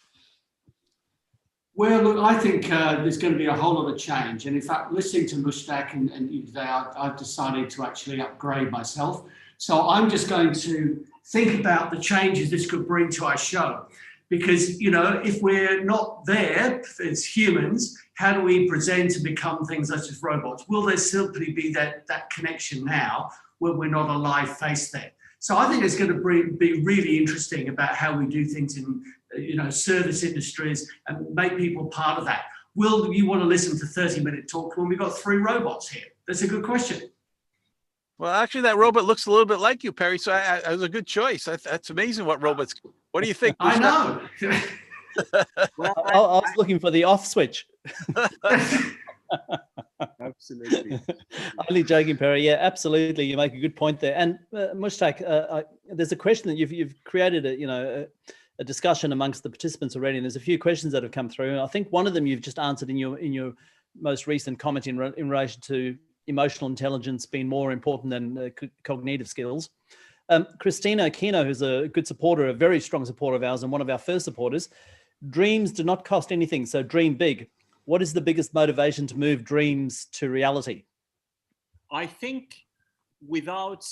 Well, look, I think there's going to be a whole lot of change. And in fact, listening to Mushtaq and you today, I've decided to actually upgrade myself. So I'm just going to think about the changes this could bring to our show. Because, you know, if we're not there as humans, how do we present and become things such as robots? Will there simply be that connection now when we're not a live face there? So I think it's going to be really interesting about how we do things in, you know, service industries and make people part of that. Will you want to listen to 30-minute talk when we've got 3 robots here? That's a good question. Well, actually, that robot looks a little bit like you, Perry. So it was a good choice. That's amazing what robots. What do you think? I know. Well, I was looking for the off switch. Absolutely. Only joking, Perry. Yeah, absolutely. You make a good point there. And Mushtaq, there's a question that you've created a discussion amongst the participants already, and there's a few questions that have come through. And I think one of them you've just answered in your most recent comment in relation to emotional intelligence being more important than cognitive skills. Christina Aquino, who's a good supporter, a very strong supporter of ours and one of our first supporters, dreams do not cost anything, so dream big. What is the biggest motivation to move dreams to reality? I think without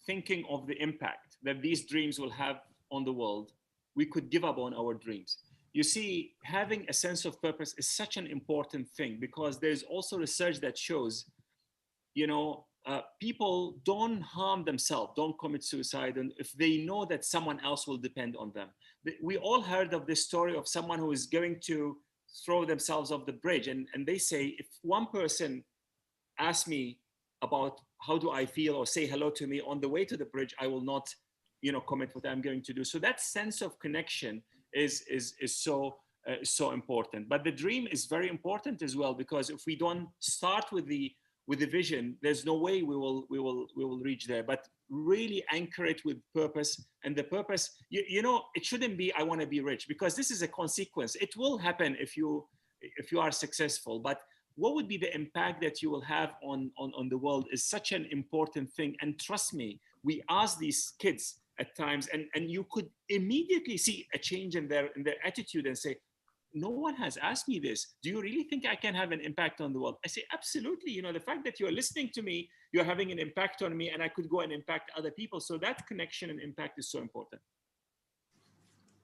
thinking of the impact that these dreams will have on the world, we could give up on our dreams. You see, having a sense of purpose is such an important thing because there's also research that shows, you know, people don't harm themselves, don't commit suicide, and if they know that someone else will depend on them. We all heard of this story of someone who is going to throw themselves off the bridge, and they say, if one person asks me about how do I feel or say hello to me on the way to the bridge, I will not, you know, commit what I'm going to do. So that sense of connection is so important. But the dream is very important as well, because if we don't start with the vision, there's no way we will reach there. But really anchor it with purpose, and the purpose, you know, it shouldn't be I want to be rich, because this is a consequence. It will happen if you are successful, but what would be the impact that you will have on the world is such an important thing. And trust me, we ask these kids at times, and you could immediately see a change in their attitude and say, no one has asked me this. Do you really think I can have an impact on the world? I say, absolutely. You know, the fact that you're listening to me, you're having an impact on me, and I could go and impact other people. So that connection and impact is so important.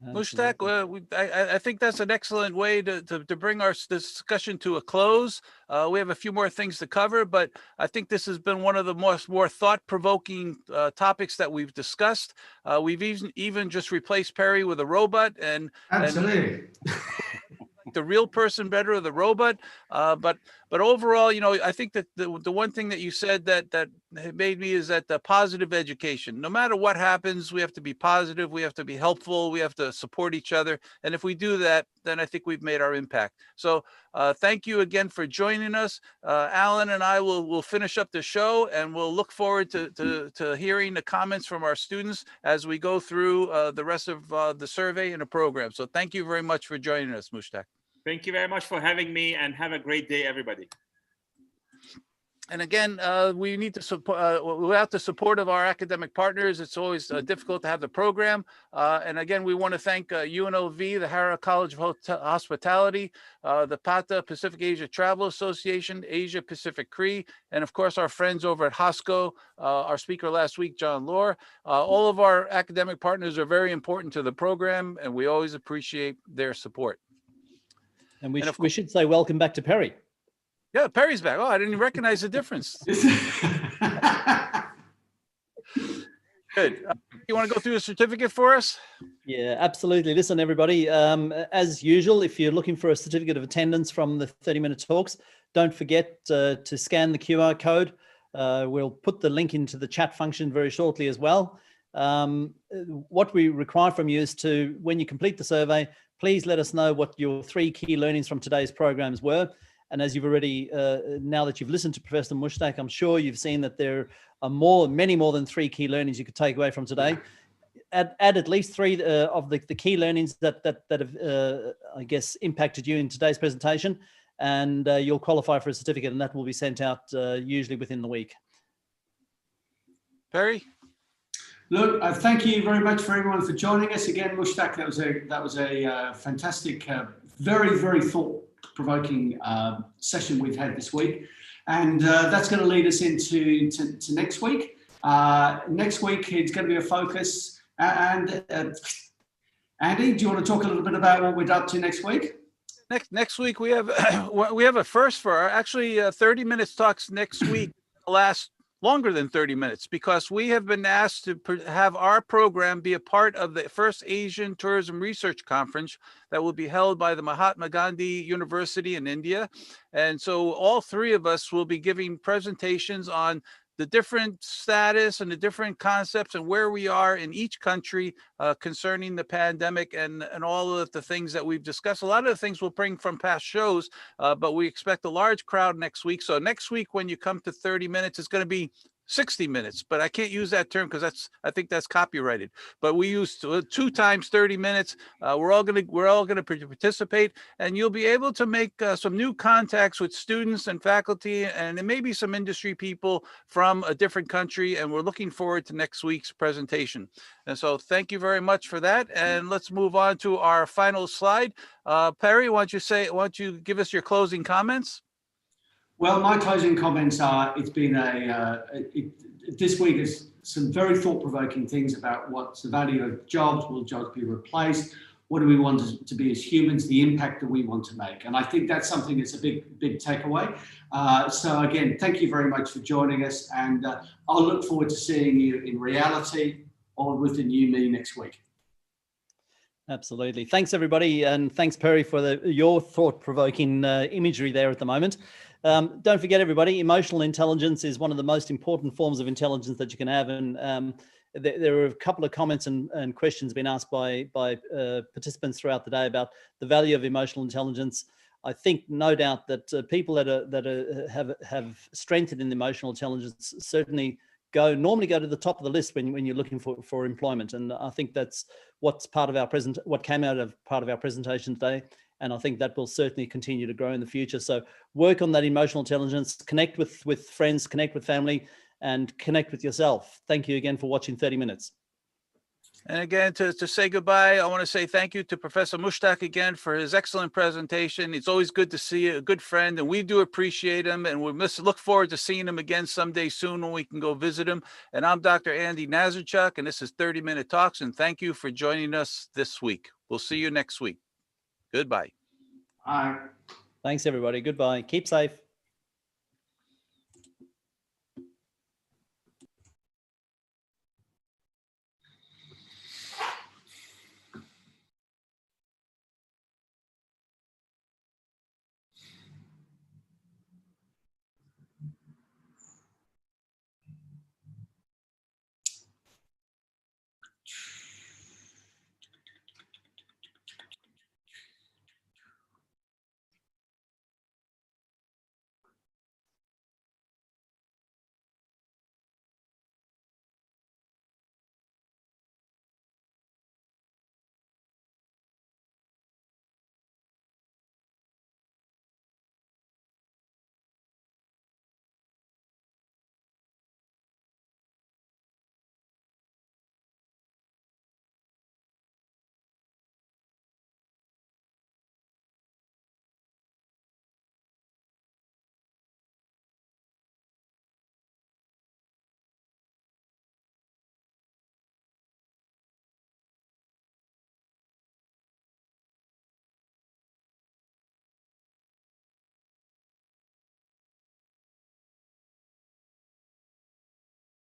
Mushtaq, I think that's an excellent way to bring our discussion to a close. We have a few more things to cover, but I think this has been one of the more thought-provoking topics that we've discussed. We've even just replaced Perry with a robot, and absolutely. The real person better or the robot, but overall, you know, I think that the one thing that you said that made me is that the positive education. No matter what happens, we have to be positive, we have to be helpful, we have to support each other, and if we do that, then I think we've made our impact. So thank you again for joining us. Alan and I will finish up the show, and we'll look forward to hearing the comments from our students as we go through the rest of the survey and the program. So thank you very much for joining us, Mushtaq. Thank you very much for having me, and have a great day, everybody. And again, we need to support, without the support of our academic partners, it's always difficult to have the program. And again, we want to thank UNLV, the Hara College of Hospitality, the PATA, Pacific Asia Travel Association, Asia Pacific Cree, and of course, our friends over at HOSCO, our speaker last week, John Lohr. All of our academic partners are very important to the program, and we always appreciate their support. And we should say welcome back to Perry. Yeah, Perry's back. Oh, I didn't even recognize the difference. Good. You want to go through a certificate for us? Yeah, absolutely. Listen, everybody, as usual, if you're looking for a certificate of attendance from the 30-minute talks, don't forget to scan the QR code. We'll put the link into the chat function very shortly as well. What we require from you is to, when you complete the survey, please let us know what your 3 key learnings from today's programs were. And as you've already, now that you've listened to Professor Mushtaq, I'm sure you've seen that there are many more than 3 key learnings you could take away from today. Add at least 3 of the key learnings that have, I guess, impacted you in today's presentation, and you'll qualify for a certificate, and that will be sent out usually within the week. Perry? Look, thank you very much for everyone for joining us again, Mushtaq. That was a fantastic, very, very thought-provoking session we've had this week, and that's going to lead us into next week. Next week it's going to be a focus. And Andy, do you want to talk a little bit about what we're up to next week? Next week we have a first for our 30 minutes talks next week. Last longer than 30 minutes because we have been asked to have our program be a part of the first Asian Tourism Research Conference that will be held by the Mahatma Gandhi University in India. And so all 3 of us will be giving presentations on the different status and the different concepts and where we are in each country concerning the pandemic and all of the things that we've discussed. A lot of the things we'll bring from past shows, but we expect a large crowd next week. So next week, when you come to 30 minutes, it's going to be 60 minutes, but I can't use that term because I think that's copyrighted. But we use 2 times 30 minutes. We're all gonna participate, and you'll be able to make some new contacts with students and faculty, and maybe some industry people from a different country. And we're looking forward to next week's presentation. And so, thank you very much for that. And let's move on to our final slide. Perry, why don't you give us your closing comments? Well, my closing comments are, it's been this week is some very thought-provoking things about what's the value of jobs, will jobs be replaced, what do we want to be as humans, the impact that we want to make. And I think that's something that's a big takeaway. So again, thank you very much for joining us, and I'll look forward to seeing you in reality or with the new me next week. Absolutely. Thanks, everybody. And thanks, Perry, for your thought-provoking imagery there at the moment. Don't forget, everybody, emotional intelligence is one of the most important forms of intelligence that you can have. And there were a couple of comments and questions being asked by participants throughout the day about the value of emotional intelligence. I think no doubt that people that have strengthened in emotional intelligence certainly normally go to the top of the list when you're looking for employment. And I think that's what came out of part of our presentation today. And I think that will certainly continue to grow in the future. So work on that emotional intelligence, connect with friends, connect with family, and connect with yourself. Thank you again for watching 30 Minutes. And again, to say goodbye, I want to say thank you to Professor Mushtaq again for his excellent presentation. It's always good to see a good friend, and we do appreciate him, and we look forward to seeing him again someday soon when we can go visit him. And I'm Dr. Andy Nazarchuk, and this is 30-Minute Talks, and thank you for joining us this week. We'll see you next week. Goodbye. Bye. Thanks, everybody. Goodbye. Keep safe.